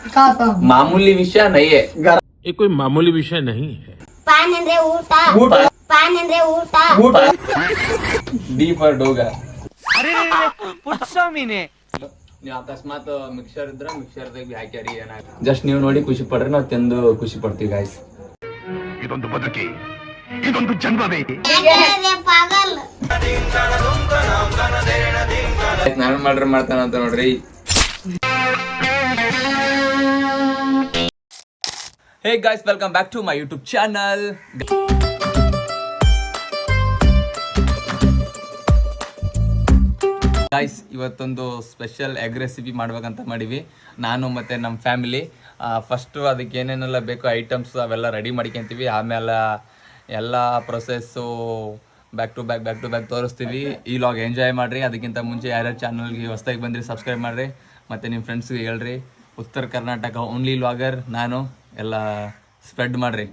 मामूली विषय नहीं है, ये कोई मामूली विषय नहीं है. पान ಅಂದ್ರೆ ಊಟ ಪಾನ್ ಅಂದ್ರೆ ಊಟ डी फॉर डोगा. ಅರೆ ಪುಟ್ಸ್ವಾಮಿನೇ ನೀವು ಅಕಸ್ಮಾತ್ ಮಿಕ್ಸರ್ ಇದ್ರ ಮಿಕ್ಸರ್ದಾಗ ಹಾಕ್ಯಾರಿ ಏನಾಗ ಜಸ್ಟ್ ನೀವು ನೋಡಿ ಖುಷಿ ಪಡ್ರಿ, ನಾವು ತಿಂದು ಖುಷಿ ಪಡ್ತೀವಿ ಗಾಯ್ಸ್. ಇದೊಂದು ಬದುಕಿ, ಇದೊಂದು ಜನ್ಮವೇ. ಪಾಗಲ್ ನಾನು ಮಾಡ್ತಾನ ಅಂತ ನೋಡ್ರಿ. Hey guys, welcome back to my YouTube channel. Guys, ಇವತ್ತೊಂದು ಸ್ಪೆಷಲ್ ಎಗ್ ರೆಸಿಪಿ ಮಾಡ್ಬೇಕಂತ ಮಾಡೀವಿ ನಾನು ಮತ್ತು ನಮ್ಮ ಫ್ಯಾಮಿಲಿ. ಫಸ್ಟು ಅದಕ್ಕೆ ಏನೇನೆಲ್ಲ ಬೇಕು ಐಟಮ್ಸ್ ಅವೆಲ್ಲ ರೆಡಿ ಮಾಡ್ಕೊತೀವಿ. ಆಮೇಲೆ ಎಲ್ಲ ಪ್ರೊಸೆಸ್ಸು ಬ್ಯಾಕ್ ಟು ಬ್ಯಾಕ್ ತೋರಿಸ್ತೀವಿ. ಈ ಲಾಗ್ ಎಂಜಾಯ್ ಮಾಡಿರಿ. ಅದಕ್ಕಿಂತ ಮುಂಚೆ ಯಾರ್ಯಾರು ಚಾನಲ್ಗೆ ಹೊಸ್ದಾಗಿ ಬಂದಿರಿ ಸಬ್ಸ್ಕ್ರೈಬ್ ಮಾಡಿರಿ, ಮತ್ತು ನಿಮ್ಮ ಫ್ರೆಂಡ್ಸ್ಗೆ ಹೇಳ್ರಿ. ಉತ್ತರ ಕರ್ನಾಟಕ ಓನ್ಲಿ ವ್ಲಾಗರ್ ನಾನು. ಎಲ್ಲ ಸ್ಪ್ರೆಡ್ ಮಾಡಿರಿ,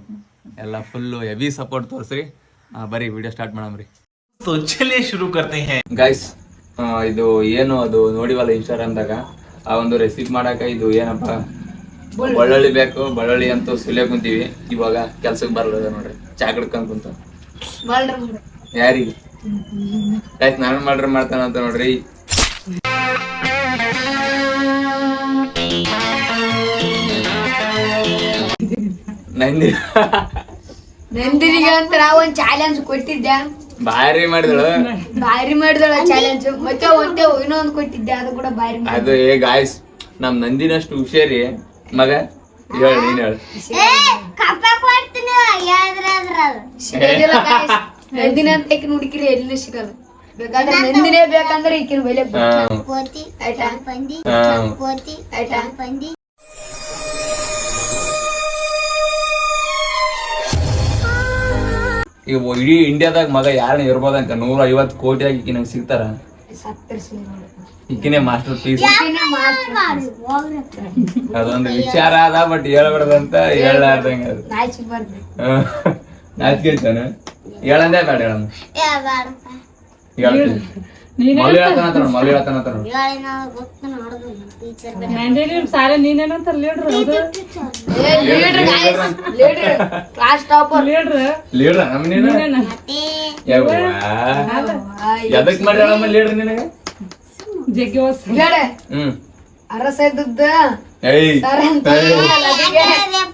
ಎಲ್ಲ ಫುಲ್ಲು ಹೆವಿ ಸಪೋರ್ಟ್ ತೋರಿಸ್ರಿ. ಬರೀ ವಿಡಿಯೋ ಸ್ಟಾರ್ಟ್ ಮಾಡಮ್ರಿ. ಚಲಿಯೇ ಶುರು ಕರ್ತೆ ಹೈ ಗೈಸ್, ಇದು ಏನು ಅದು ನೋಡಿವಲ್ಲ ಇನ್ಸ್ಟಾಗ್ರಾಮ್ದಾಗ, ಆ ಒಂದು ರೆಸಿಪಿ ಮಾಡಾಕ ಇದು ಏನಪ್ಪ ಬೆಳ್ಳುಳ್ಳಿ ಬೇಕು. ಬೆಳ್ಳುಳ್ಳಿ ಅಂತೂ ಸುಲಿಯ ಕುಂತೀವಿ. ಇವಾಗ ಕೆಲ್ಸಕ್ಕೆ ಬರಲ್ಲ ನೋಡ್ರಿ, ಚಾ ಕಡ್ಕೊಂಡ್ ಕುಂತ ಯಾರಿಗೆ ಗೈಸ್ ನಾನು ಮಾಡ್ತಾನ ಅಂತ ನೋಡ್ರಿ. ನಂದಿನಿಗೆ ಅಂತ ಒಂದ್ ಚಾಲೆಂಜ್ ಕೊಟ್ಟಿದ್ದೆ, ಭಾರಿ ಮಾಡಿದಳು ಚಾಲೆಂಜ್. ಮತ್ತೆ ಒಂದೇ ಇನ್ನೊಂದು ಕೊಟ್ಟಿದ್ದೆ, ಅದು ಕೂಡ ಭಾರಿ ಅದು. ಗಾಯ್ಸ್, ನಮ್ ನಂದಿನಷ್ಟು ಹುಷಾರಿ ಮಗ. ಹೇಳ ನೀನ್ ಹೇಳ. ನಂದಿನ ಅಂತ ಈಕಿನ ಹುಡುಕಿರಿ ಎಲ್ಲಿ ಸಿಗಲ್ಲ. ಬೇಕಾದ್ರೆ ನಂದಿನೇ ಬೇಕಂದ್ರೆ ಈಕಿನ ಬೆಲೆ ಆಯ್ತಾ. ಈಗ ಇಡೀ ಇಂಡಿಯಾದಾಗ ಮಗ ಯಾರನ್ನ ಇರ್ಬೋದಂಕ 150 ಕೋಟಿ ಆಗಿ ಈಕಿ ನಂಗೆ ಸಿಗ್ತಾರ. ಈಕಿನೇ ಮಾಸ್ಟರ್ ಪೀಸ್. ಅದೊಂದು ವಿಚಾರ ಅದ, ಬಟ್ ಹೇಳ್ಬಾರ್ದಂತ ಹೇಳಾರ್ದಂಗ ಅದು. ನಾಚಿಕೆ ಐತಾನ ಹೇಳಂದೇ ಬೇಡ. ಹೇಳ್ತೀನಿ ಮಲ್ಲು ಹೇಳ್ತಾನ ಲೀಡ್ರ ನಮ್ಮ ನೀನು ಎದಕ್ ಮಾಡ್ಯಾಳಮ್ಮ ಲೀಡ್ರ್ ನಿನಗ? ಅರಸ ಇದ್ದದ್ದ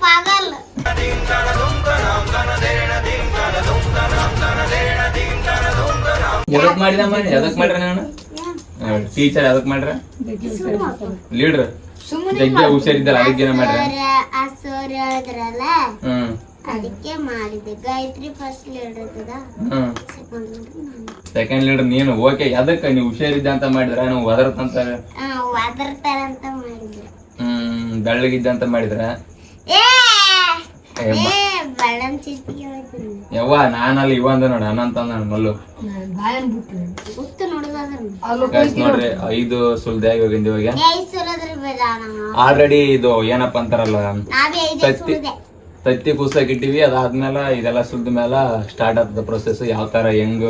ಪಾಗಲ್ ಎದಕ್ ಮಾಡಿದಮ್ಮ? ಎದಕ್ ಮಾಡ್ರ ನಾನು ಟೀಚರ್? ಎದಕ್ ಮಾಡ್ರ ಲೀಡ್ರ್? ಜಗ್ಗೆ ಹುಷಾರಿದ್ದಲ್ಲ ಅದಕ್ಕೆ ಮಾಡ್ರ. ಅದಕ್ಕೆ ಮಾಡಿದೆ. Gayatri first leader second leader ನೀನು. ಓಕೆ, ಅದಕ್ಕೆ ನೀವು ಹುಷಾರಿದ್ದ ಅಂತ ಮಾಡಿದ್ರ? ನಾವು ಒದರ್ತಾರಂತ ಮಾಡಿದ್ರೆ. ಬೆಳ್ಳಗಿದ್ದ ಅಂತ ಮಾಡಿದ್ರ? ಯವ್ವ ನಾನಲ್ಲಿ ಇವ ಅಂದ ನೋಡ ಅನಂತ ಮಲ್ಲು. ನೋಡ್ರಿ 5 ಸುಲ್ದೆ ಇವಾಗ ಆಲ್ರೆಡಿ. ಇದು ಏನಪ್ಪಾ ಅಂತಾರಲ್ಲ, ತತ್ತಿ ಕೂಸಾಕ್ ಇಟ್ಟಿವಿ. ಅದಾದ್ಮೇಲೆ ಇದೆಲ್ಲ ಸುಲ್ದ ಮೇಲೆ ಸ್ಟಾರ್ಟ್ ಆಗ್ತದ ಪ್ರೊಸೆಸ್. ಯಾವ ತರ ಹೆಂಗ್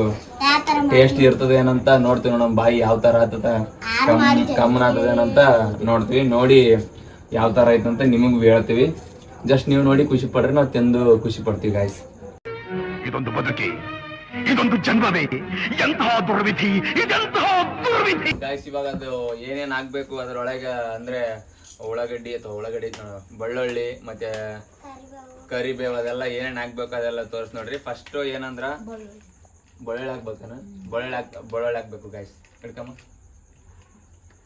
ಟೇಸ್ಟ್ ಇರ್ತದ ಏನಂತ ನೋಡ್ತೀವಿ. ನಮ್ಮ ಬಾಯಿ ಯಾವ ತರ ಆತದ, ಕಮ್ಮನ ಆತದ ಏನಂತ ನೋಡ್ತೀವಿ. ನೋಡಿ ಯಾವ ತರ ಐತಂತ ನಿಮಗ್ ಹೇಳ್ತೀವಿ. ಜಸ್ಟ್ ನೀವು ನೋಡಿ ಖುಷಿ ಪಡ್ರಿ, ನಾವು ತಿಂದು ಖುಷಿ ಪಡ್ತೀವಿ ಗಾಯ್ಸ್. ಇದೊಂದು ಬದುಕಿ, ಇದೊಂದು ಜನ್ಮವೇ. ಎಂತಹ ದುರ್ವಿಧಿ, ಇದೆಂತಹ ದುರ್ವಿಧಿ. ಗಾಯ್ಸ್, ಇವಾಗ ಅದು ಏನೇನ್ ಆಗ್ಬೇಕು ಅದ್ರೊಳಗ ಅಂದ್ರೆ ಉಳ್ಳಾಗಡ್ಡಿ ಬೆಳ್ಳುಳ್ಳಿ ಮತ್ತೆ ಕರಿಬೇವು ಅದೆಲ್ಲ ಏನೇನ್ ಹಾಕ್ಬೇಕು ಅದೆಲ್ಲ ತೋರ್ಸ್ ನೋಡ್ರಿ. ಫಸ್ಟ್ ಏನಂದ್ರ ಬೆಳ್ಳುಳ್ಳಿ ಹಾಕ್ಬೇಕನ, ಬೆಳ್ಳುಳ್ಳಿ ಹಾಕ್ಬೇಕು ಗಾಯ್ಸ್. ಹಿಡ್ಕಮ್ಮ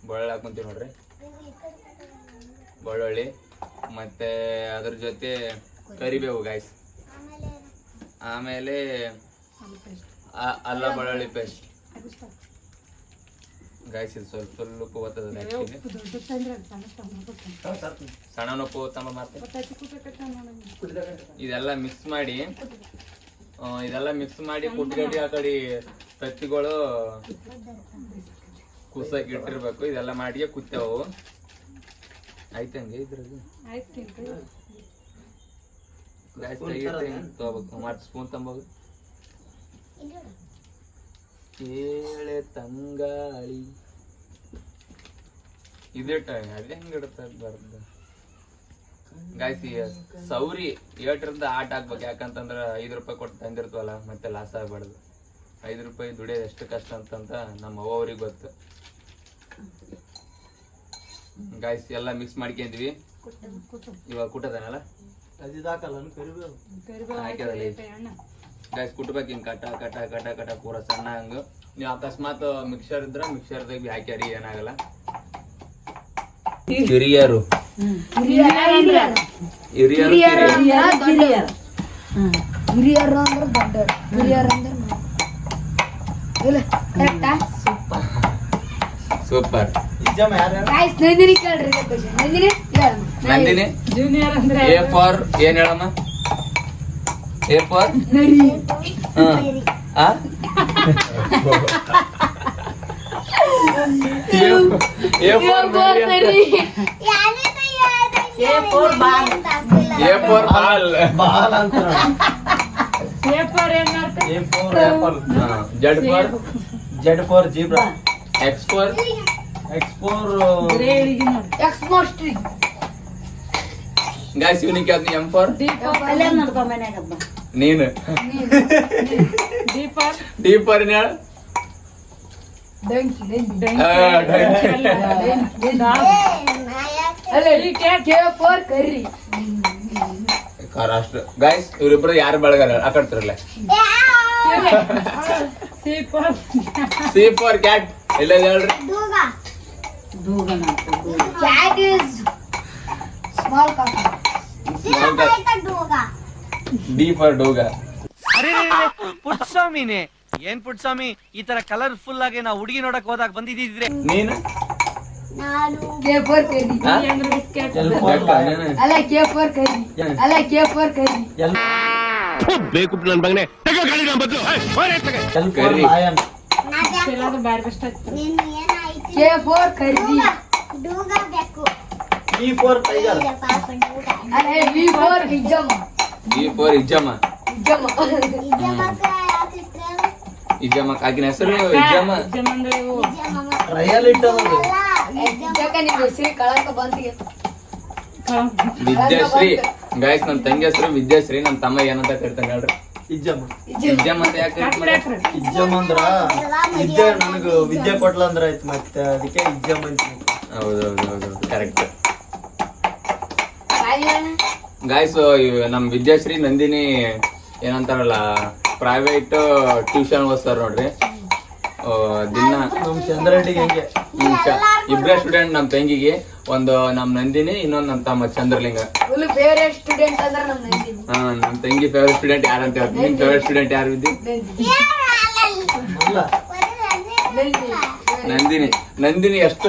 ಬೆಳ್ಳುಳ್ಳಿ ಹಾಕೊಂತೀವಿ ನೋಡ್ರಿ. ಬೆಳ್ಳುಳ್ಳಿ ಮತ್ತೆ ಅದ್ರ ಜೊತೆ ಕರಿಬೇವು ಗಾಯ್ಸ್. ಆಮೇಲೆ ಅಲ್ಲ ಬೆಳ್ಳುಳ್ಳಿ ಪೇಸ್ಟ್ ಗಾಯ್ಸ್. ಇದು ಸ್ವಲ್ಪ ಓದ್ತದ, ಸಣ್ಣ ಉಪ್ಪು ತಮ್ಮ ಮಾಡ್ತಾರೆ. ಇದೆಲ್ಲ ಮಿಕ್ಸ್ ಮಾಡಿ ಕುಟ್ಗಡ್ಡಿ ಆ ಕಡೆ ತತ್ತಿಗಳು ಕುಸಕ್ಕೆ ಇಟ್ಟಿರ್ಬೇಕು. ಇದೆಲ್ಲ ಮಾಡಿ ಕುತ್ತೇವು. ಆಯ್ತಂಗೆ ಇದ್ರಲ್ಲಿ ತಗೋಬೇಕು. ಸ್ಪೂನ್ ತಂಬೋದು. ಕೇಳೆ ತಂಗಾಳಿ ಇದಿಟ್ಟ ಅದೇ ಹೆಂಗ್ ಇಡುತ್ತ ಬರ್ದ ಗಾಯ್ಸ್ ಸೌರಿ ಏಟರಿಂದ ಆಟ ಹಾಕ್ಬೇಕು, ಯಾಕಂತಂದ್ರೆ 5 ರೂಪಾಯಿ ಕೊಟ್ಟು ತಂದಿರ್ತವಲ್ಲ ಮತ್ತೆ ಲಾಸ್ ಆಗ್ಬಾರ್ದು. 5 ರೂಪಾಯಿ ದುಡಿಯೋದು ಎಷ್ಟು ಕಷ್ಟ ಅಂತಂತ ನಮ್ಮ ಅವ್ರಿಗೆ ಗೊತ್ತು. ಗಾಯ್ಸ್ ಎಲ್ಲ ಮಿಕ್ಸ್ ಮಾಡ್ಕೊಂಡ್ವಿ. ಇವಾಗ ಕುಟ್ಟದನಲ್ಲ ಹಾಕ್ಯದಲ್ಲಿ ಗಾಯ್ಸ್ ಕುಟ್ಬೇಕು ಹಿಂಗೆ ಕಟ ಕಟ ಕಟ ಕಟ ಪೂರ ಸಣ್ಣ ಹಂಗ. ನೀವು ಅಕಸ್ಮಾತ್ ಮಿಕ್ಸರ್ ಇದ್ರ ಮಿಕ್ಸರ್ದಾಗ ಭೀ ಹಾಕ್ಯಾರಿ ಏನಾಗಲ್ಲ. ಹಿರಿಯರು ಹಿರಿಯರು ಅಂದ್ರೆ ದೊಡ್ಡರು, ಹಿರಿಯರು ಅಂದ್ರೆ ಇಲ್ಲ ಕರೆಕ್ಟಾ? ಸೂಪರ್. ಗಾಯ್ಸ್ ನಂದಿನಿ ಕೇಳ್ರಿ ನಂದಿನಿ ನಂದಿನಿ ಜೂನಿಯರ್ ಅಂದ್ರೆ ಎ ಫಾರ್ ಏನ್ ಹೇಳಮ್ಮ? ಎ ಫಾರ್ ನರಿ. ಎ ಫಾರ್ ನರಿ. A for ball. ಪೇಪರ್ ಏನ್ ಮಾಡ್ತಾರೆ? Z for zebra. X for X for X ಮೋಸ್ಟ್ರಿ. ಗಾಯ್ಸ್ ಇವನಿಗೆ ಅದು ಎಂ ಫಾರ್ ನೀನು. ಡಿ ಫಾರ್ ಏನ್ ಹೇಳ? Donkey K for curry. Maharashtra. Guys ಇವ್ರಿಬ್ರು ಯಾರು ಬೆಳಗಾರ ಆಕಡ್ತಿರಲ್ಲ. C for cat. ಎಲ್ಲ ಹೇಳ್ರಿ. Cat is small coffee. D for dog. ಅರೆ ಪುಟ್ಸ್ವಾಮಿನೇ ಏನ್ ಪುಟ್ಸ್ವಾಮಿ ಈ ತರ ಕಲರ್ಫುಲ್ ಆಗಿ ನಾವು ಹುಡುಗಿ ನೋಡಕ್ ಹೋದಾಗ ಬಂದಿದ್ದಿದ್ರೆ ನೀನು K for curry. L for lion. ಅಲ್ಲ ಕೆ ಫಾರ್ ಕರ್ರಿ. ಅಲ್ಲ ಕೆ ಫಾರ್ ಕರ್ರಿ. ಬೇಕುಪ್ ನನ್ ಮಗನೇ ತಗ ಗಾಡಿ ನಾ ಬದಲು L for Curry. lion. K for curry. E for tiger. ಅಲ್ಲ ವಿ ಫಾರ್ ಹಿಜಮ್. ಡಿ ಫಾರ್ ಇಜ್ಜಮ್ಮ. ಹಿಜಮ್ ಇಜ್ಜಮ್ಮ ಆಕಿನ ಹೆಸರು ಇಜ್ಜಮ್ಮ. Trial it ಅನ್ನೋದು. ಹಿಜಕ್ಕ ನಿಮ್ಮ ಹೆಸರು ಕಳಕ ಬಂತಿಗೆ. ವಿದ್ಯಾಶ್ರೀ. ಗಾಯ್ಸ್ ನನ್ನ ತಂಗಿ ಹೆಸರು ವಿದ್ಯಾಶ್ರೀ. ನಮ್ಮ ತಮ್ಮ ಏನಂತ ಕರಿತಾನೆ ಹೇಳ್ರಿ? ಇಜ್ಜಮ್ಮ. ಇಜ್ಜಮ್ಮ ಅಂತ ಯಾಕೆ ಕರಿತಾರೆ? ಇಜ್ಜಮ್ಮ ಅಂದ್ರ ವಿದ್ಯೆ ನನಗ ವಿದ್ಯೆ ಕೊಡ್ಲ ಅಂದ್ರ ಆಯ್ತು ಮತ್ತೆ ಅದಕ್ಕೆ ಇಜ್ಜಮ್ಮ ಅಂತೀನಿ. ಹೌದೌದು ಕರೆಕ್ಟ್. ಗಾಯ್ಸ್ ನಮ್ ವಿದ್ಯಾಶ್ರೀ ನಂದಿನಿ ಏನಂತಾರಲ್ಲ ಪ್ರೈವೇಟ್ ಟ್ಯೂಷನ್ ಓದ್ತಾರ ನೋಡ್ರಿ. ದಿನ ನಮ್ ಚಂದ್ರರೆಡ್ಡಿಗೆ ಹೆಂಗೆ ಇಬ್ರೇ ಸ್ಟೂಡೆಂಟ್ ನಮ್ ತಂಗಿಗೆ. ಒಂದು ನಮ್ ನಂದಿನಿ, ಇನ್ನೊಂದ್ ನಮ್ ತಮ್ಮ ಚಂದ್ರಲಿಂಗ. ಫುಲ್ ಫೇವರೇಟ್ ಸ್ಟೂಡೆಂಟ್ ಅಂದ್ರೆ ನಮ್ಮ ನಂದಿನಿ. ನಮ್ ತಂಗಿ ಫೇವರೇಟ್ ಸ್ಟೂಡೆಂಟ್ ಯಾರಂತ ಹೇಳ್ತೀನಿ. ನಿಮ್ ಫೇವರೇಟ್ ಸ್ಟೂಡೆಂಟ್ ಯಾರು ಇದ್ದಿ? ಅಲ್ಲ ನಂದಿನಿ. ನಂದಿನಿ ಎಷ್ಟು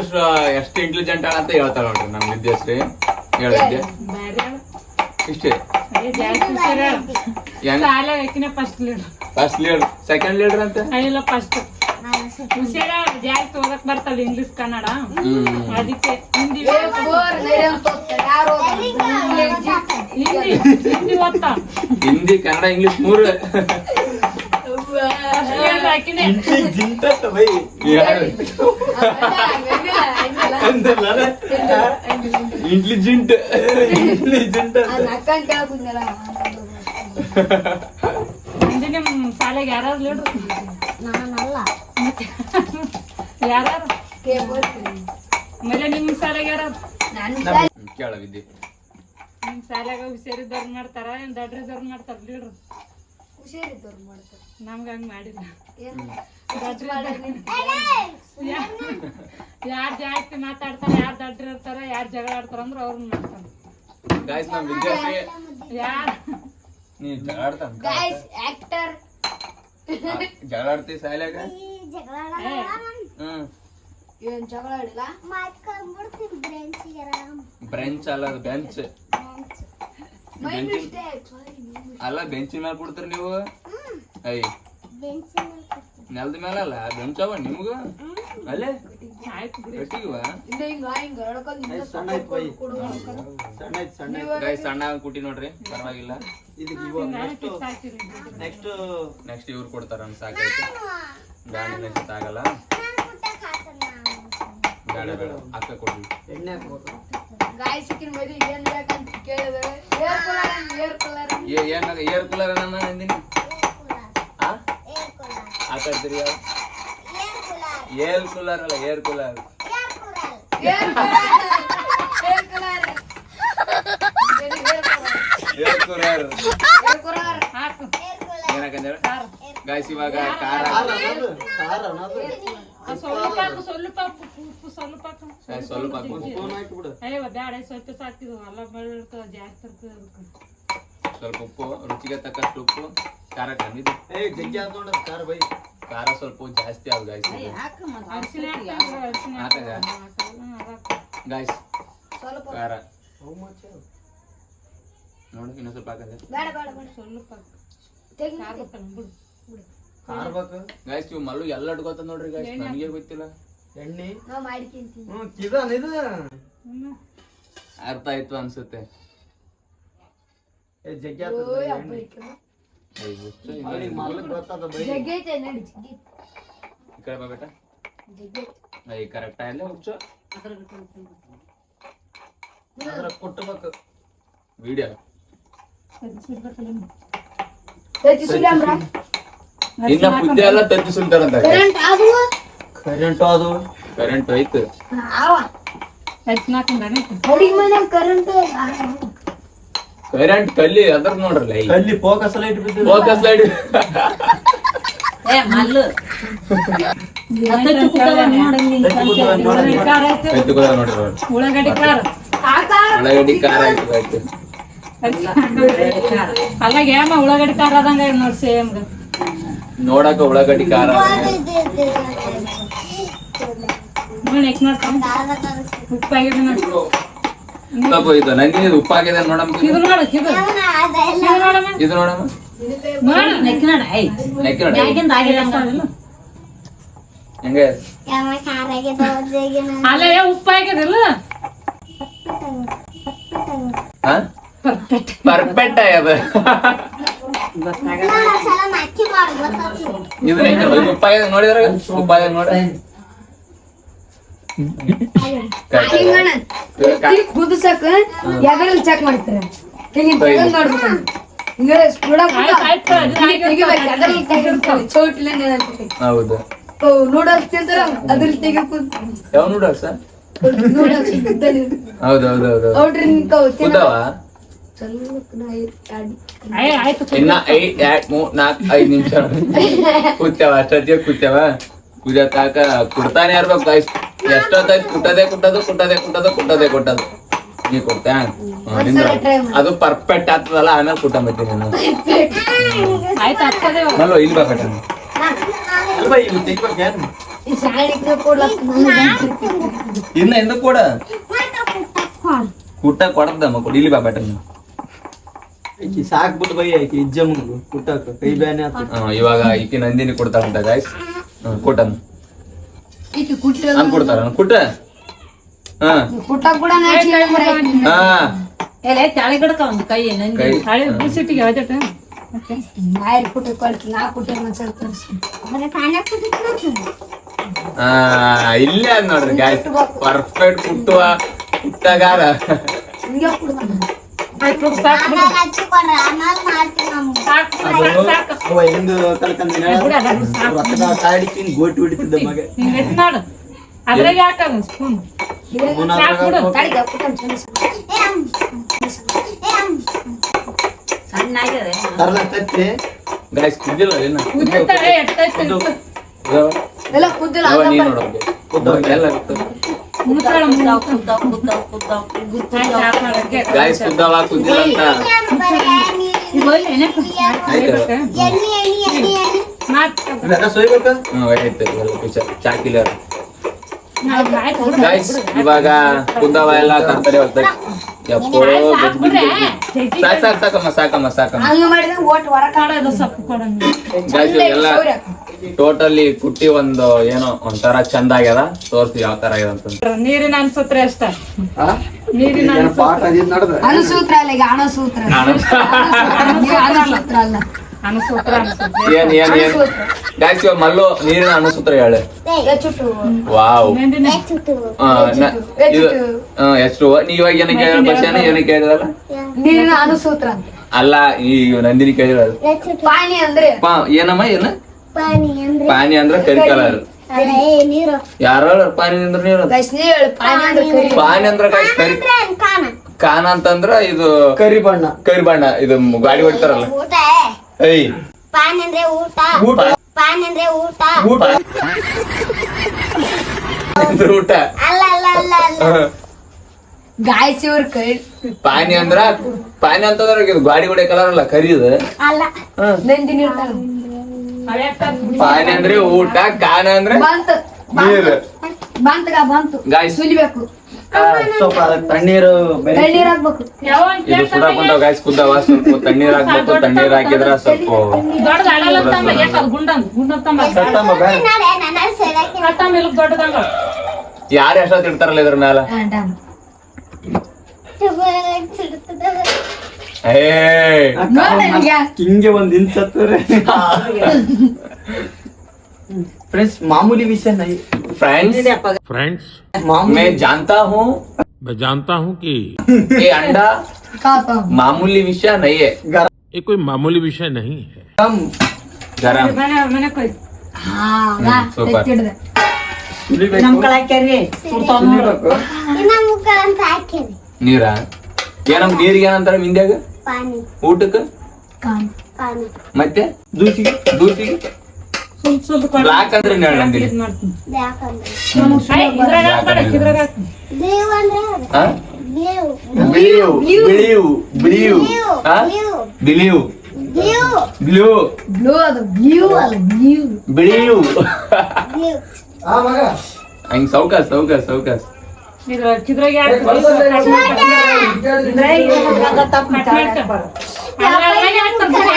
ಇಂಟೆಲಿಜೆಂಟ್ ಅಂತ ಹೇಳ್ತಾರ ನೋಡ್ರಿ ನಮ್ ವಿದ್ಯಾಶ್ರೀ. ಹೇಳಿದ್ದೆ ಇಷ್ಟೇ. ಫಸ್ಟ್ ಲೀಡರ್, ಸೆಕೆಂಡ್ ಲೀಡರ್ ಅಂತ. ಜಾಸ್ತಿ ಓದಕ್ ಬರ್ತಲ್ಲ ಇಂಗ್ಲಿಷ್ ಕನ್ನಡ ಅದಕ್ಕೆ ಹಿಂದಿ ಕೆ ಫಾರ್ ನರಿ ಅಂತ ಓದ್ತಾರೆ. ಯಾರು ಹಿಂದಿ ಓದ್ತಾ ಹಿಂದಿ ಕನ್ನಡ ಇಂಗ್ಲಿಷ್ ಮೂರು. ಹಾಕಿನೇ ಜಿಂಟತ್ ಬೈ ಇಂಟೆಲಿಜೆಂಟ್. ಅಕ್ಕನ್ ಕೇಳ್ಕೊಂಡಲ್ಲ ಹಿಂದಿ ನಿಮ್ ಶಾಲೆಗೆ ಯಾರು ಲೀಡ್ರು ಯಾರು ಕೆ ಫಾರ್ ಕರ್ರಿ. ಆಮೇಲೆ ನಿಮ್ ಶಾಲೆಗೆ ಯಾರು ನಾನು ಕೇಳ ವಿದ್ಯೆ. ನಿಮ್ ಶಾಲೆಗ ಹುಷಾರಿದ್ದವ್ರು ಮಾಡ್ತಾರ ಏನ್ ದಡ್ರಿದವ್ರು ಮಾಡ್ತಾರ ಲೀಡ್ರು? ಹುಷಾರಿದ್ದವ್ರು ಮಾಡ್ತಾರೆ. ನಮ್ಗ ಹಂಗ್ ಮಾಡಿಲ್ಲ. ಏನು ಯಾರ್ ಜಾಸ್ತಿ ಮಾತಾಡ್ತಾರ, ಯಾರ್ ದಡ್ರ ಇರ್ತಾರ, ಯಾರ್ ಜಗಳ ಆಡ್ತಾರ ಅಂದ್ರ ಅವ್ರನ್ನ ಮಾಡ್ತಾರ. ಗಾಯ್ಸ್ ನಮ್ ವಿದ್ಯಾಶ್ರೀ ಯಾರ್ ನೀ ಜಗಳ ಆಡ್ತಾನ? ಗೈಸ್ ಆಕ್ಟರ್ ಜಗಳ ಆಡ್ತೀವಿ ಶಾಲ್ಯಾಗ? ಏನ್ ಜಗಳ ಆಡಿಲ್ಲ. ಬ್ರೆಂಚ್ ಅಲ್ಲ ಅದು ಬೆಂಚ್. ಮೈ ಮಿಸ್ಟೇಕ್ ಸಾರಿ. ಅಲ್ಲ ಬೆಂಚಿನ ಮೇಲೆ ಕೊಡ್ತೀರಿ ನೀವು. ಐ ನೆಲದ ಮೇಲೆ ಅಲ್ಲ ಬೆಂಚ್ ಅವ ನಿಮ್ಗ ಅಲ್ಲೇ ಆಯ್ತು ಬಿಡಿ. ಗಟ್ಟಿಗಿವ. ಹಿಂಗ ಹಿಂಗ ಹೇಳ್ಕೊಂಡು ಸಣ್ಣ ಐತ್ ಬೈ ಸಣ್ಣ ಐತ್ ಸಣ್ಣ ಐತ್. ಗಾಯ್ಸ್ ಸಣ್ಣ ಕುಟಿ ನೋಡ್ರಿ ಪರವಾಗಿಲ್ಲ. ಇದಕ್ಕೆ ಇವಾಗ fix ಹಾಕಿರಿ. ನೆಕ್ಸ್ಟ್ ನೆಕ್ಸ್ಟ್ ಇವ್ರು ಕೊಡ್ತಾರ ಅಂತ ಸಾಕೈತೆ. ಬ್ಯಾಡ ನೆಕ್ಸ್ಟ್ ಆಗಲ್ಲ. ಬೇಡ ಬೇಡ ಅಕ್ಕ ಕೊಡ್ರಿ. ಎಣ್ಣೆ ಹಾಕ್ಬೇಕು. ಗಾಯ್ಸ್ ಸಿಕ್ಕಿನ ಮದುವೆ ಏನ್ ಬೇಕಂತ ಕೇಳಿ ಏರ್ ಕೂಲರ್ ನಂದಿನಿ ಹಾಕಡ್ತೀರಿ ಏರ್ ಕೂಲರ್ ಅಲ್ಲ ಏರ್ ಕೂಲರ್ ಏರ್ ಕೂಲರ್ ಏನಕ್ಕಂದ್ರೆ ಗಾಯ್ಸ್ ಇವಾಗ ಖಾರ ಸ್ವಲ್ಪ ಉಪ್ಪು ಸ್ವಲ್ಪ ಸ್ವಲ್ಪ ಬ್ಯಾಡ ಸ್ವಲ್ಪ ಸಾಕಿದ್ವು ಅಲ್ಲ ಬೆಳ್ಳಿರ್ತದ ಜಾಸ್ತಿ ಇರ್ತದ ಸ್ವಲ್ಪ ಉಪ್ಪು ರುಚಿಗೆ ತಕ್ಕಷ್ಟು ಉಪ್ಪು ಖಾರ ಕಮ್ಮಿದು ಖಾರ ಸ್ವಲ್ಪ ಜಾಸ್ತಿ ಆಗ ಗಾಯ್ಸ್ ಅರಿಶಿನ ಗಾಯ್ಸ್ ಖಾರ ನೋಡಿ ಇನ್ನೊಂದು ಸ್ವಲ್ಪ ಹಾಕಂದ್ರೆ ಸ್ವಲ್ಪ ಗಾಯ್ಸ್ ಇವ್ ಮಲ್ಲು ಎಲ್ಲ ಅಡ್ಕೋತ ನೋಡ್ರಿ ಗಾಯ್ಸ್ ನನಗೆ ಗೊತ್ತಿಲ್ಲ ಎಣ್ಣೆ ನಾವ್ ಮಾಡ್ಕೊಂತೀವಿ ಅರ್ಥ ಆಯ್ತು ಅನ್ಸುತ್ತೆ ಜಗ್ಗಿ ಜಗ್ಗೈತೆ ನಡಿ ಜಗ್ಗಿ ಈ ಕಡೆ ಬಾ ಬೇಟ ಈ ಕರೆಕ್ಟ್ ಆಗಲ್ಲ ಹುಚ್ಚು ಕುಟ್ಟಬೇಕು ವಿಡಿಯೋ ಸುಲ್ಯಾಂಬ್ರ ಇನ್ನ ಬುದ್ಧಿ ಎಲ್ಲ ತತ್ತಿ ಸುಲ್ತಾರಂತ ಕರೆಂಟ್ ಅದು ಕರೆಂಟ್ ಅದು ಕರೆಂಟ್ ಹೋಯ್ತು ಅಡಿಗೆ ಮನೆ ಕರೆಂಟ್ ಕರೆಂಟ್ ಕಲ್ಲಿ ಅದ್ರ ನೋಡ್ರಲ್ಲ ಅಲ್ಲಿ ಫೋಕಸ್ ಲೈಟ್ ಬಿದ್ದು ಫೋಕಸ್ ಲೈಟ್ ಉಳ್ಳಾಗಡ್ಡಿ ಖಾರ ಉಳ್ಳಾಗಡ್ಡಿ ಖಾರ ಆಯ್ತು ಅಲ್ಲಾಗ ಏಮ ಉಳ್ಳಾಗಡ್ಡಿ ಖಾರ ಆದಂಗ ನೋಡಿ ಸೇಮ್ ನೋಡಕ ಉಳ್ಳಾಗಡ್ಡಿ ಖಾರ ನೆಕ್ ನೋಡ್ತಾನೆ ಉಪ್ಪಾಗಿದೆ ನೋಡಿ ಸ್ವಲ್ಪ ಇದು ನಂದಿನಿ ಉಪ್ಪಾಗಿದೆ ನೋಡಮ್ಮ ಇದು ನೋಡು ಇದು ನೋಡಮ್ಮ ಇದು ನೋಡಮ್ಮ ನೋಡು ನೆಕ್ ನೋಡ ನೆಕ್ಕಿ ನೋಡಿ ಹೆಂಗೆ ಅಲ್ಲೇ ಉಪ್ಪಾಗಿದಿಲ್ಲ ಪರ್ಫೆಕ್ಟ್ ಆಗ್ಯದ ಇದು ಉಪ್ಪಾಗಿದೆ ನೋಡಿದ್ರ ಉಪ್ಪಾಗಿದೆ ನೋಡ ಕುದಿಸಕ ಯಾವ್ದ್ರಲ್ಲಿ ಚೆಕ್ ಮಾಡ್ತಾರೆ ನೋಡ್ಬೇಕು ಚೌಟ್ಲೆ ಹೌದು ನೂಡಲ್ಸ್ ತಿಂತಾರ ಅದ್ರಲ್ಲಿ ತೆಗಿಬೇಕು ಯಾವ ನೂಡಲ್ಸ್ ನೂಡಲ್ಸ್ ಹೌದೌದೌದು ನೋಡ್ರಿ ಕುದ್ದಾವ ಆಯ್ತು ಇನ್ನ 5 ನಿಮಿಷ ಕೂತ್ಯಾವ ಅಷ್ಟೊತ್ತಿಗೆ ಕೂತ್ಯಾವ ಕುದಿಯತಾಕ ಕುಡ್ತಾನೆ ಇರ್ಬೇಕು ಗಾಯ್ಸ್ ಎಷ್ಟೊತ್ತಾಯ್ತು ಕುಟ್ಟೋದು ನೀ ಕೊಡ್ತಾ ಅದು ಪರ್ಫೆಕ್ಟ್ ಆಗ್ತದಲ್ಲ ಆಮೇಲೆ ಕುಟ್ಟ ಬರ್ತೀನಿ ನಾನು ಆಯ್ತು ಆಗ್ತದೆ ಮಲ್ಲು ಇಲ್ಲಿ ಬಾಕಟ ಇನ್ನ ಎಂದ ಕೂಡ ಕುಟ್ಟ ಕೊಡದಮ್ಮ ಕೊಡಿ ಇಲ್ಲಿ ಬಾಕಟ ಸಾಕ್ಬಿಟ್ಟು ಬೈ ಆಕಿ ಇಜ್ಜಮ್ಮಂಗು ಕುಟ್ಟಾಕ ಕೈ ಬ್ಯಾನೆ ಆತ ಇವಾಗ ಈಕಿ ನಂದಿನಿ ಕೊಡ್ತಾರಂತ ಗಾಯ್ಸ್ ಕೊಟ್ಟನು ಕೊಡ್ತಾರ ಕುಟ್ಟ ಕುಟ್ಟ ಕೂಡ ಕೆಳಗಡಕ ಒಂದು ಕೈ ನಂಗೆ ಹಳೆ ಬಿಸಿಟ್ಟಿಗೆ ಯಾವ್ದಟ ಕುಟ್ಟ ಕೊಡ್ತೀನಿ ನಾ ಕುಟ್ಟ ಇಲ್ಲೇ ಅದ್ ನೋಡ್ರಿ ಗಾಯ್ಸ್ ಪರ್ಫೆಕ್ಟ್ ಕುಟ್ಟುವ ಕುಟ್ಟಗಾರ ಅವ ಎಂದು ಕಲ್ಕಂದಿನ ರೊಕ್ಕದ ತಾಡಿಕಿನ್ ಗೋಟಿ ಹೊಡಿತಿದ್ದ ಮಗ ನೋಡು ಅದ್ರಾಗ ಹಾಕದ ಸ್ಪೂನ್ ತರ್ಲ ತತ್ತಿ ಗಾಯ್ಸ್ ಕುದ್ದಿಲ್ಲ ಏನು ಕುದ್ದಿರ್ತಾರೆ ಎಷ್ಟೈತೆ ಎಲ್ಲ ಕುದ್ದಿಲ್ಲ ನೀ ನೋಡೋಕೆ ಎಲ್ಲ ಗಾಯ್ಸ್ ಕುದ್ದವ ಕುದ್ದಿಲ್ಲ ಅಂತ ಇವೆಲ್ಲ ಸೊಯ್ಬೇಕ ಆಯ್ತು ಎಲ್ಲ ಪಿಕ್ಚರ್ ಚಾಕಿಲರ್ ಗಾಯ್ಸ್ ಇವಾಗ ಕುದ್ದವ ಎಲ್ಲ ತರ್ತಾರೆ ಹೋಗ್ತಾರೆ ಸಾಕಮ್ಮ ಹಂಗ ಮಾಡಿದ್ರೆ ಓಟ್ ಹೊರ ಕಾಡೋದು ಸೊಪ್ಪು ಕೊಡಂಗ ಗಾಯ್ಸ್ ಎಲ್ಲ ಟೋಟಲಿ ಕುಟ್ಟಿ ಒಂದು ಏನೋ ಒಂಥರ ಚಂದ ಆಗ್ಯದ ತೋರ್ಸಿ ಯಾವ ತರ ಆಗ್ಯದ ಅಂತ ನೀರಿನ ಅನ್ಸತ್ರೆ ಅಷ್ಟ ನೀರಿನ ಪಾಠ ಅದಿದ್ ನಡ್ದ ಅನುಸೂತ್ರ ಅಲ್ಲ ಈಗ ಅಣಸೂತ್ರ ಅಣಸೂತ್ರ ಅಲ್ಲ ಅನ್ಸೂತ್ರ ಅನ್ಸುತ್ತೆ ಏನ್ ಗಾಯ್ಸ್ ಇವಾಗ ಮಲ್ಲು ನೀರಿನ ಅಣುಸೂತ್ರ ಹೇಳಿ ಎಚ್ಚುಟ್ಟು ವಾವ್ ನಂದಿನಿ ಇದು ಎಷ್ಟು ನೀವಾಗ ಏನಕ್ಕೆ ಹೇಳಿದ ಏನಕ್ಕೆ ಹೇಳಿದಲ್ಲ ನೀರಿನ ಅನುಸೂತ್ರ ಅಂತ ಅಲ್ಲ ಈ ನಂದಿನಿ ಕೇಳಿರೋದು ಪಾನಿ ಅಂದ್ರೆ ಏನಮ್ಮ ಏನ ಪಾನಿ ಅಂದ್ರೆ ಪಾನಿ ಅಂದ್ರ ಕರಿ ಕಲರ್ ಅಲ್ಲ, ನೀರು ಯಾರು ಪಾನಿ ಅಂದ್ರ ನೀರು ಗೈಸ್ ನೀವ್ ಹೇಳಿ ಪಾನಿ ಅಂದ್ರೆ ಕರಿ. ಪಾನಿ ಅಂದ್ರ guys ಕರಿ ಕಾಣ ಕಾನ ಅಂತಂದ್ರ ಇದು ಕರಿ ಬಣ್ಣ. ಕರಿ ಬಣ್ಣ ಇದು ಗಾಡಿ ಹೊಡಿತಾರಲ್ಲ ಊಟ ಏಯ್ ಪಾನಿ ಅಂದ್ರೆ ಊಟ ಊಟ. ಪಾನಿ ಅಂದ್ರೆ ಊಟ ಊಟ ಅಂದ್ರ ಊಟ ಅಲ್ಲ ಅಲ್ಲ ಅಲ್ಲ ಅಲ್ಲ ಗಾಯ್ಸ್ ಇವ್ರ ಕೈ ಪಾನಿ ಅಂದ್ರ ಪಾನಿ ಅಂತಂದ್ರ ಇದು ಗಾಡಿ ಹೊಡೆ ಕಲರ್ ಅಲ್ಲ ಕರಿ ಇದು ಅಲ್ಲ ನಂದಿನಿ ಇರ್ತಾರ. ಪಾನಿ ಅಂದ್ರೆ ಊಟ ಕಾನ ಅಂದ್ರೆ ಬಂತು ನೀರು ಬಂತು Guys. ಸುಲಿಬೇಕು ಸ್ವಲ್ಪ ಅದಕ್ಕೆ ತಣ್ಣೀರು ಬೆರೆಸಿ ತಣ್ಣೀರ್ ಹಾಕ್ಬೇಕು. ಇದು ಸುಡಾ ಕುಂತಾವ ಗಾಯ್ಸ್ ಕುದ್ದಾವ ಸ್ವಲ್ಪ ತಣ್ಣೀರ್ ಹಾಕ್ಬೇಕು ತಣ್ಣೀರ್ ಹಾಕಿದ್ರ ಸ್ವಲ್ಪ ದೊಡ್ಡದ ಅಡಲ್ಲ ತಮ್ಮ ಯಾಕದು ಗುಂಡಂದ್ ತಮ್ಮ ಸತ್ತಮ್ಮ ಬೇಡ. ನಾಳೆ ನನ್ನ ಸೇರಕ್ಕೆ ಕಟ್ಟಮ್ಮ ಇಲ್ಲ ದೊಡ್ಡದಂಗ ಯಾರು ಎಷ್ಟೊತ್ತು ಇಡ್ತಾರಲ್ಲ ಇದ್ರ ಮ್ಯಾಲ ಡನ್. ಏ ನೋಡ್ ಈಗ. ಹಿಂಗೆ ಒಂದ್ ಇಂಚ್ ಸತ್ತರೆ ಫ್ರೆಂಡ್ಸ್ ಮಾಮೂಲಿ ವಿಷಯ ನೈ फ्रेंड्स ಮಾಮೂಲಿ मैं जानता हूँ मैं जानता हूँ कि ये अंडा ಕಾಪ. मामूली विषय नहीं है ये कोई मामूली विषय नहीं है। गरम ಮನೆ ಕೊಯ್ ಹಾ, super. ತೆತ್ತಿಡ್ದೆ. ಸುಲಿಬೇಕು. ಸುಲಿಬೇಕು. ಇನ್ನ ಮುಖ ಅಂತ ಹಾಕಿರಿ ನೀರ ಏನಮ್ ನೀರಿಗೆ ಏನಂತಾರ ಹಿಂದ್ಯಾಗ ಪಾನಿ ಊಟಕ್ಕ ಕಾನ್. ಪಾನಿ ಮತ್ತೆ ದೂಸಿಗೆ ದೂಸಿಗೆ ಬ್ಲಾಕ್ ಅಂದ್ರೆ ನಂದಿನಿ ಯಾಕಂದ್ರೆ ದೇವ್ ಅಂದ್ರೆ ಅದು. ಹಾ? ದೇವ್ ಬಿಳಿಯು ಬಿಳಿಯು ಬಿಳಿಯು ಹಾ? ಬಿಳಿಯು ದೇವ್ ಬ್ಲೂ ಬ್ಲೂ ಅದು ಬ್ಲೂ ಅಲ್ಲ ಬ್ಲೂ. ಬಿಳಿಯು ದೇವ್ ಆ ಮಗ ಹಂಗ್ ಸೌಕಾಸ್ ಸೌಕಾಸ್ ಸೌಕಾಸ್ ಚಿದ್ರಾಗಿ